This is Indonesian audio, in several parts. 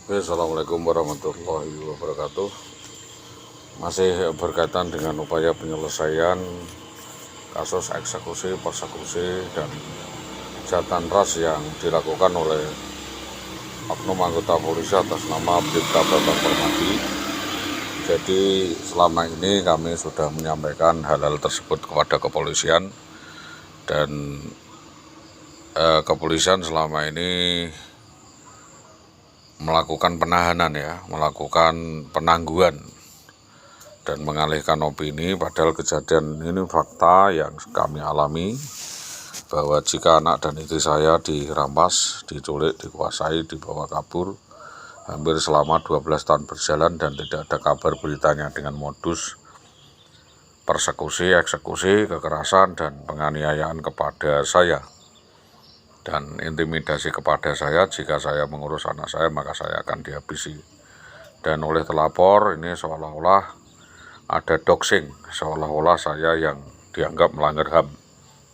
Assalamualaikum warahmatullahi wabarakatuh. Masih berkaitan dengan upaya penyelesaian kasus eksekusi, persekusi, dan kejahatan ras yang dilakukan oleh oknum anggota polisi atas nama Bribka Bambang Permadi. Jadi selama ini kami sudah menyampaikan hal-hal tersebut kepada kepolisian, dan kepolisian selama ini melakukan penahanan melakukan penangguhan dan mengalihkan opini, padahal kejadian ini fakta yang kami alami, bahwa jika anak dan istri saya dirampas, diculik, dikuasai, dibawa kabur hampir selama 12 tahun berjalan dan tidak ada kabar beritanya, dengan modus persekusi, eksekusi, kekerasan, dan penganiayaan kepada saya dan intimidasi kepada saya. Jika saya mengurus anak saya, maka saya akan dihabisi. Dan oleh telapor ini seolah-olah ada doxing, seolah-olah saya yang dianggap melanggar HAM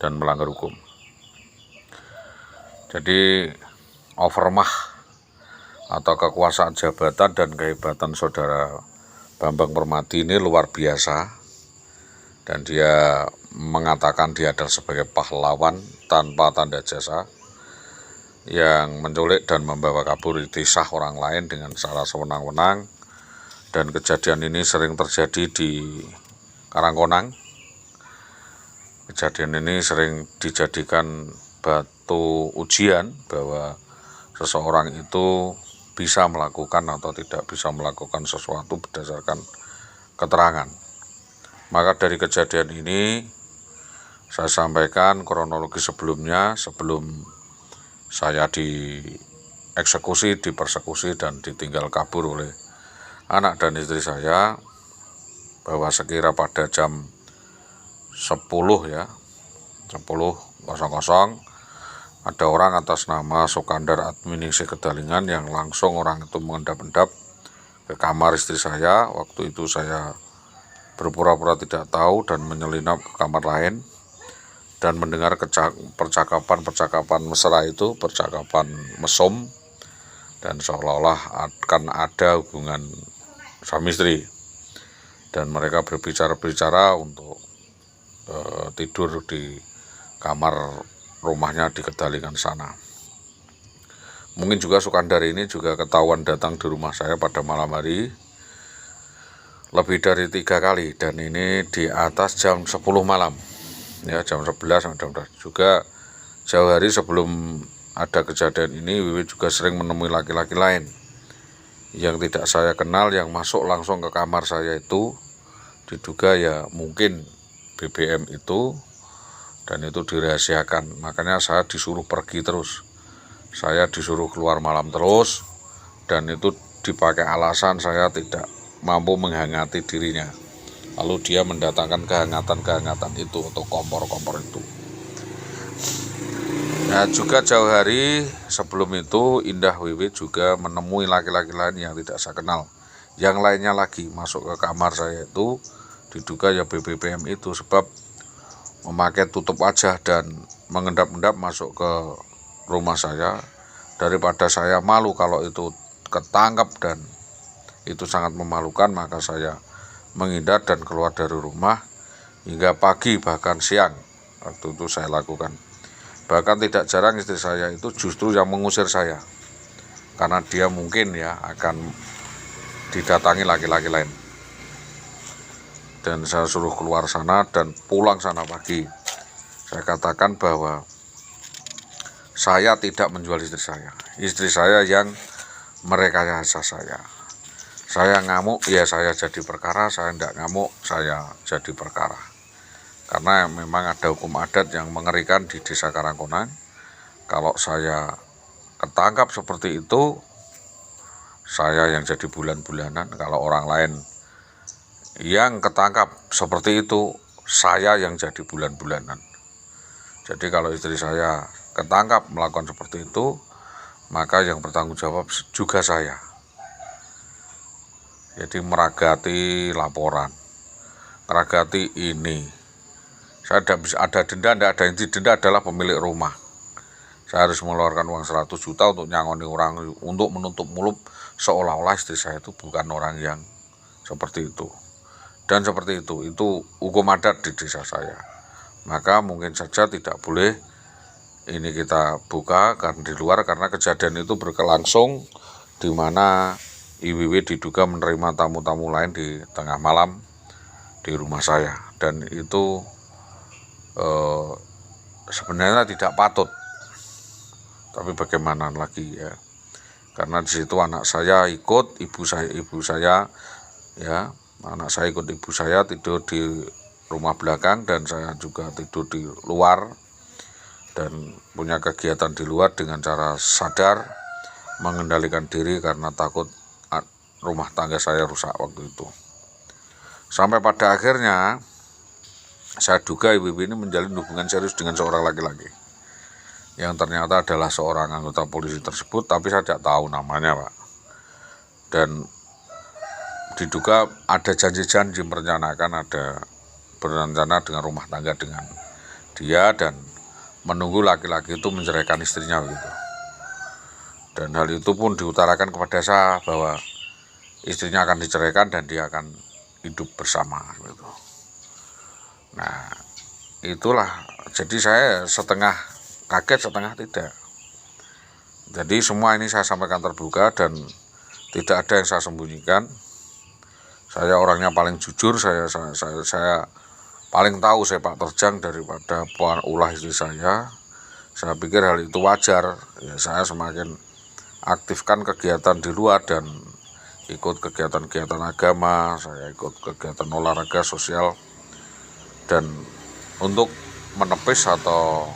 dan melanggar hukum. Jadi overmah atau kekuasaan jabatan dan kehebatan saudara Bambang Permadi ini luar biasa, dan dia mengatakan dia adalah sebagai pahlawan tanpa tanda jasa yang menculik dan membawa kabur isah orang lain dengan cara sewenang-wenang. Dan kejadian ini sering terjadi di Karangkonang. Kejadian ini sering dijadikan batu ujian bahwa seseorang itu bisa melakukan atau tidak bisa melakukan sesuatu berdasarkan keterangan. Maka dari kejadian ini saya sampaikan kronologi sebelumnya, sebelum saya dieksekusi, dipersekusi, dan ditinggal kabur oleh anak dan istri saya, bahwa sekira pada jam 10.00 ada orang atas nama Sukandar Adminingsih Kedalingan yang langsung orang itu mengendap-endap ke kamar istri saya. Waktu itu saya berpura-pura tidak tahu dan menyelinap ke kamar lain dan mendengar percakapan mesra itu, percakapan mesum, dan seolah-olah akan ada hubungan suami istri, dan mereka berbicara untuk tidur di kamar rumahnya di Kedalingan sana. Mungkin juga Sukandar ini juga ketahuan datang di rumah saya pada malam hari lebih dari 3 kali, dan ini di atas jam 10 malam, jam 11 sampai jam 12. Juga jauh hari sebelum ada kejadian ini, Wiwi juga sering menemui laki-laki lain yang tidak saya kenal yang masuk langsung ke kamar saya itu. Diduga ya mungkin BBM itu, dan itu dirahasiakan. Makanya saya disuruh pergi terus, saya disuruh keluar malam terus, dan itu dipakai alasan saya tidak mampu menghangati dirinya. Lalu dia mendatangkan kehangatan itu untuk kompor-kompor itu. Nah, juga jauh hari sebelum itu Indah Wiwi juga menemui laki-laki lain yang tidak saya kenal. Yang lainnya lagi masuk ke kamar saya itu, diduga ya BBM itu, sebab memakai tutup wajah dan mengendap-endap masuk ke rumah saya. Daripada saya malu kalau itu ketangkap dan itu sangat memalukan, maka saya menghindar dan keluar dari rumah hingga pagi bahkan siang. Waktu itu saya lakukan. Bahkan tidak jarang istri saya itu justru yang mengusir saya, karena dia mungkin akan didatangi laki-laki lain. Dan saya suruh keluar sana dan pulang sana pagi. Saya katakan bahwa saya tidak menjual istri saya. Istri saya yang merekayasa saya. Saya ngamuk, ya saya jadi perkara. Saya tidak ngamuk, saya jadi perkara. Karena memang ada hukum adat yang mengerikan di desa Karangkonang. Kalau saya ketangkap seperti itu, saya yang jadi bulan-bulanan. Kalau orang lain yang ketangkap seperti itu, saya yang jadi bulan-bulanan. Jadi kalau istri saya ketangkap melakukan seperti itu, maka yang bertanggung jawab juga saya. Jadi meragati laporan, meragati ini. Saya tidak bisa ada denda, tidak ada inti. Denda adalah pemilik rumah Saya harus mengeluarkan uang 100 juta untuk nyangoni orang, untuk menutup mulut seolah-olah istri saya itu bukan orang yang seperti itu. Dan seperti itu hukum adat di desa saya. Maka mungkin saja tidak boleh ini kita buka karena di luar, karena kejadian itu berlangsung di mana IWW diduga menerima tamu-tamu lain di tengah malam di rumah saya, dan itu sebenarnya tidak patut. Tapi bagaimana lagi ya, karena di situ anak saya ikut, ibu saya ya, anak saya ikut ibu saya tidur di rumah belakang, dan saya juga tidur di luar dan punya kegiatan di luar dengan cara sadar mengendalikan diri karena takut rumah tangga saya rusak waktu itu. Sampai pada akhirnya saya duga ibu ini menjalin hubungan serius dengan seorang laki-laki yang ternyata adalah seorang anggota polisi tersebut, tapi saya tidak tahu namanya, Pak. Dan diduga ada janji-janji merencanakan, ada berencana dengan rumah tangga dengan dia, dan menunggu laki-laki itu menceraikan istrinya begitu. Dan hal itu pun diutarakan kepada saya bahwa istrinya akan diceraikan dan dia akan hidup bersama gitu. Nah, itulah, jadi saya setengah kaget setengah tidak. Jadi semua ini saya sampaikan terbuka dan tidak ada yang saya sembunyikan. Saya orangnya paling jujur, saya paling tahu sepak terjang daripada ulah istri saya. Saya pikir hal itu wajar. Ya, saya semakin aktifkan kegiatan di luar dan ikut kegiatan-kegiatan agama, saya ikut kegiatan olahraga sosial, dan untuk menepis atau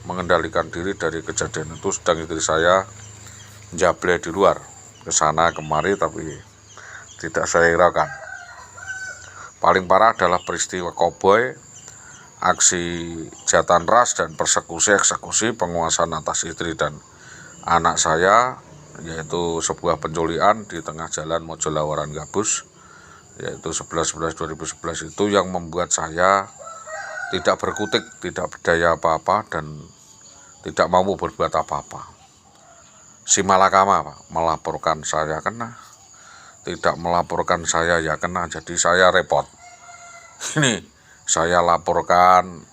mengendalikan diri dari kejadian itu sedang istri saya jable di luar ke sana kemari, tapi tidak saya hiraukan. Paling parah adalah peristiwa koboi, aksi jahatan ras dan eksekusi penguasaan atas istri dan anak saya, yaitu sebuah penculikan di tengah jalan Mojolawaran Gabus, yaitu 11/11/2011 itu yang membuat saya tidak berkutik, tidak berdaya apa-apa, dan tidak mampu berbuat apa-apa. Si Malakama, Pak, melaporkan saya kena, tidak melaporkan saya ya kena, jadi saya repot. Ini saya laporkan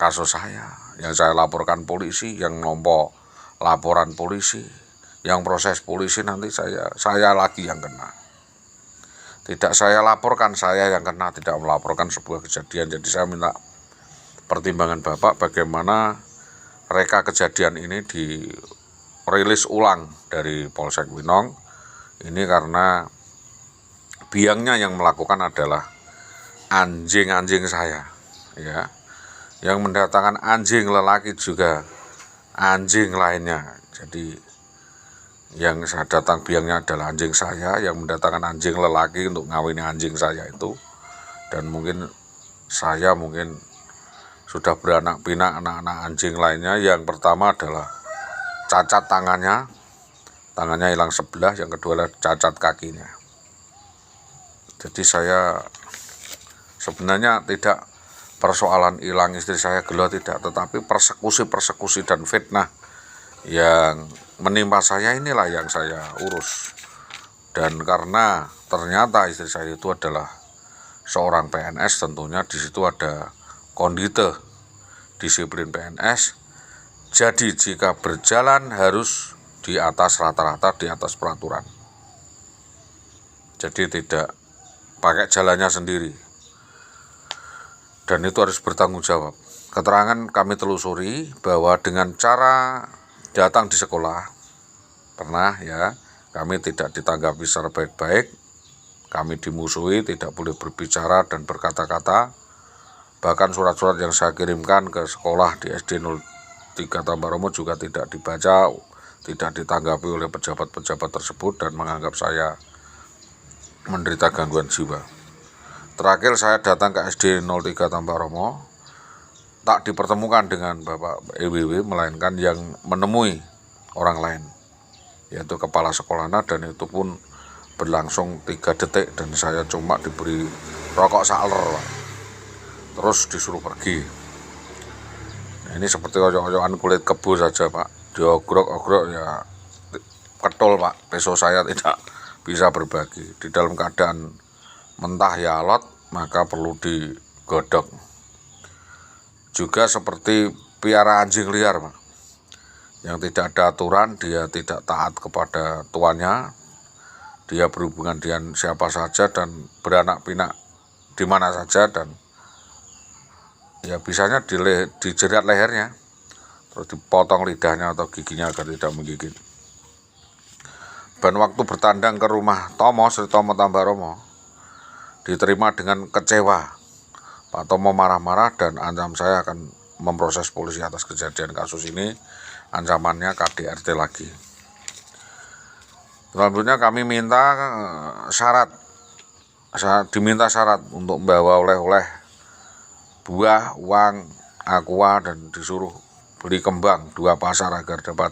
kasus saya, yang saya laporkan polisi, yang nompo laporan polisi, yang proses polisi nanti saya lagi yang kena. Tidak saya laporkan, saya yang kena, tidak melaporkan sebuah kejadian. Jadi saya minta pertimbangan Bapak bagaimana reka kejadian ini dirilis ulang dari Polsek Winong. Ini karena biangnya yang melakukan adalah anjing-anjing saya, ya, yang mendatangkan anjing lelaki juga anjing lainnya. Jadi yang saya datang biangnya adalah anjing saya, yang mendatangkan anjing lelaki untuk ngawini anjing saya itu. Dan mungkin saya sudah beranak pinak anak-anak anjing lainnya. Yang pertama adalah cacat tangannya hilang sebelah, yang kedua adalah cacat kakinya. Jadi saya sebenarnya tidak persoalan hilang istri saya gelo, tidak, tetapi persekusi dan fitnah yang menimpa saya inilah yang saya urus. Dan karena ternyata istri saya itu adalah seorang PNS, tentunya di situ ada kondite disiplin PNS. Jadi jika berjalan harus di atas rata-rata, di atas peraturan. Jadi tidak pakai jalannya sendiri. Dan itu harus bertanggung jawab. Keterangan kami telusuri bahwa dengan cara datang di sekolah, pernah ya, kami tidak ditanggapi secara baik-baik, kami dimusuhi, tidak boleh berbicara dan berkata-kata. Bahkan surat-surat yang saya kirimkan ke sekolah di SD 03 Tambaromo juga tidak dibaca, tidak ditanggapi oleh pejabat-pejabat tersebut, dan menganggap saya menderita gangguan jiwa. Terakhir saya datang ke SD 03 Tambaromo, tak dipertemukan dengan Bapak EWW, melainkan yang menemui orang lain, yaitu kepala sekolahnya, dan itu pun berlangsung 3 detik dan saya cuma diberi rokok saler, terus disuruh pergi. Ini seperti oyok-oyokan kulit kebo saja Pak, diogrok-ogrok ya ketol Pak. Pisau saya tidak bisa berbagi. Di dalam keadaan mentah ya alot, maka perlu digodok. Juga seperti piara anjing liar Pak, yang tidak ada aturan, dia tidak taat kepada tuannya, dia berhubungan dengan siapa saja dan beranak pinak di mana saja, dan ya bisanya dijerat lehernya, terus dipotong lidahnya atau giginya agar tidak menggigit. Dan waktu bertandang ke rumah Tomo, Sri Tomo Tambah Romo, diterima dengan kecewa. Pak Tomo marah-marah dan ancam saya akan memproses polisi atas kejadian kasus ini. Ancamannya KDRT lagi. Selanjutnya kami minta diminta syarat untuk membawa oleh-oleh, buah, uang, aqua, dan disuruh beli kembang 2 pasar agar dapat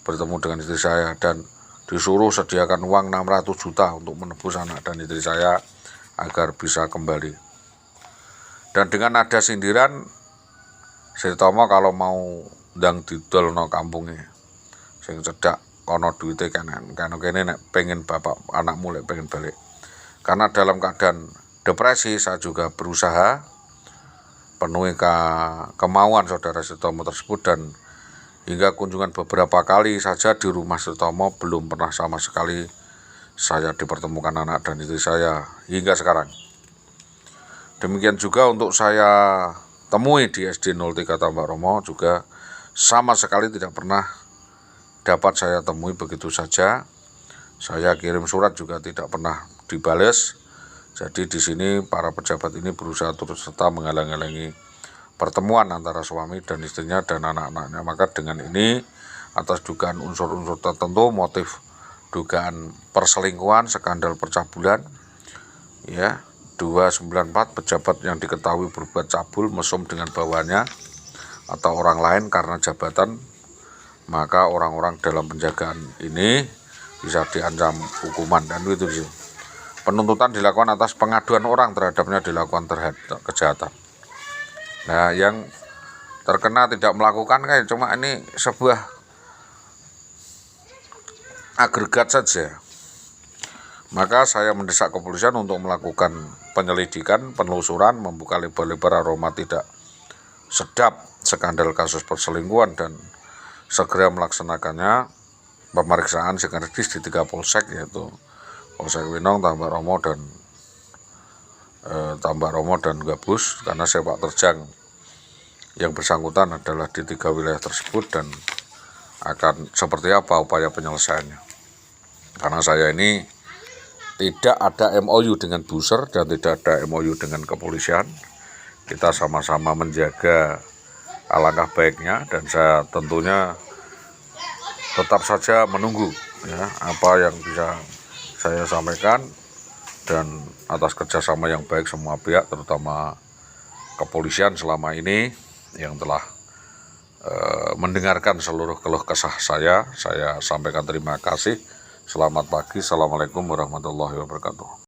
bertemu dengan istri saya, dan disuruh sediakan uang 600 juta untuk menebus anak dan istri saya agar bisa kembali. Dan dengan nada sindiran, Sri Tomo kalau mau ndang didolno kampunge sing cedak kono duwite kene nek pengen bapak anakmu lek pengen balik. Karena dalam keadaan depresi saya juga berusaha penuhi kemauan saudara Sri Tomo tersebut, dan hingga kunjungan beberapa kali saja di rumah Sri Tomo belum pernah sama sekali saya dipertemukan anak dan istri saya hingga sekarang. Demikian juga untuk saya temui di SD 03 Tambak Romo juga sama sekali tidak pernah dapat saya temui begitu saja. Saya kirim surat juga tidak pernah dibales. Jadi di sini para pejabat ini berusaha turut serta menghalang-halangi pertemuan antara suami dan istrinya dan anak-anaknya. Maka dengan ini atas dugaan unsur-unsur tertentu, motif dugaan perselingkuhan, skandal pecah bulan, ya 294 pejabat yang diketahui berbuat cabul, mesum dengan bawahannya atau orang lain karena jabatan, maka orang-orang dalam penjagaan ini bisa diancam hukuman. Dan itu sih. Penuntutan dilakukan atas pengaduan orang terhadapnya dilakukan terhadap kejahatan. Nah, yang terkena tidak melakukan kayak cuma ini sebuah agregat saja. Maka saya mendesak kepolisian untuk melakukan penyelidikan, penelusuran, membuka lebar-lebar aroma tidak sedap skandal kasus perselingkuhan, dan segera melaksanakannya pemeriksaan sinergis di 3 polsek, yaitu Polsek Winong, Tambak Romo, dan Gabus, karena sepak terjang yang bersangkutan adalah di 3 wilayah tersebut, dan akan seperti apa upaya penyelesaiannya. Karena saya ini tidak ada MOU dengan Buser dan tidak ada MOU dengan kepolisian. Kita sama-sama menjaga alangkah baiknya, dan saya tentunya tetap saja menunggu ya apa yang bisa saya sampaikan, dan atas kerjasama yang baik semua pihak, terutama kepolisian selama ini yang telah mendengarkan seluruh keluh kesah saya sampaikan terima kasih. Selamat pagi, assalamualaikum warahmatullahi wabarakatuh.